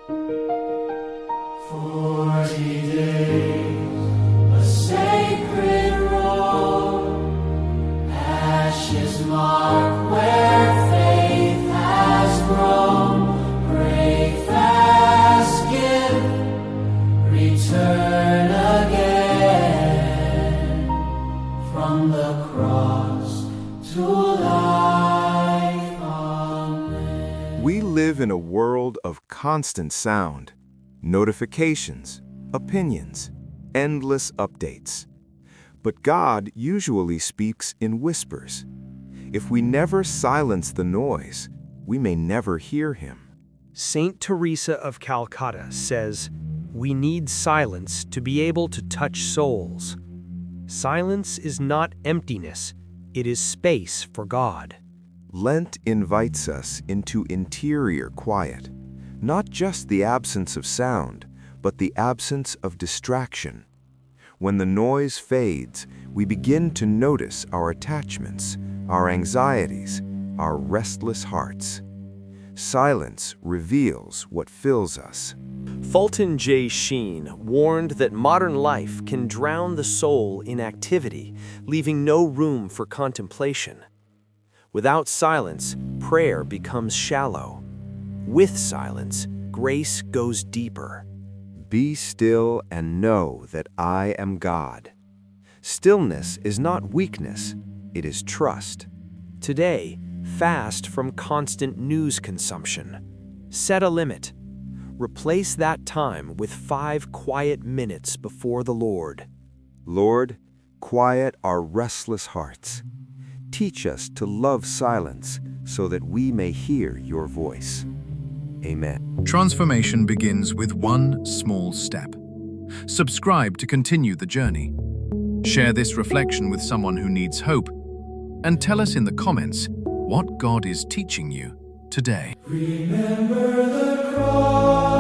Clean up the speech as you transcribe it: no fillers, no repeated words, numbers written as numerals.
40 days, a sacred road, ashes mark where faith has grown. Break fast, give, return again, from the cross to life. Amen. We live in a world of constant sound, notifications, opinions, endless updates. But God usually speaks in whispers. If we never silence the noise, we may never hear him. Saint Teresa of Calcutta says, "We need silence to be able to touch souls." Silence is not emptiness, it is space for God. Lent invites us into interior quiet, not just the absence of sound, but the absence of distraction. When the noise fades, we begin to notice our attachments, our anxieties, our restless hearts. Silence reveals what fills us. Fulton J. Sheen warned that modern life can drown the soul in activity, leaving no room for contemplation. Without silence, prayer becomes shallow. With silence, grace goes deeper. Be still and know that I am God. Stillness is not weakness, it is trust. Today, fast from constant news consumption. Set a limit. Replace that time with 5 quiet minutes before the Lord. Lord, quiet our restless hearts. Teach us to love silence so that we may hear your voice. Amen. Transformation begins with one small step. Subscribe to continue the journey. Share this reflection with someone who needs hope, and tell us in the comments what God is teaching you today. Remember the cross.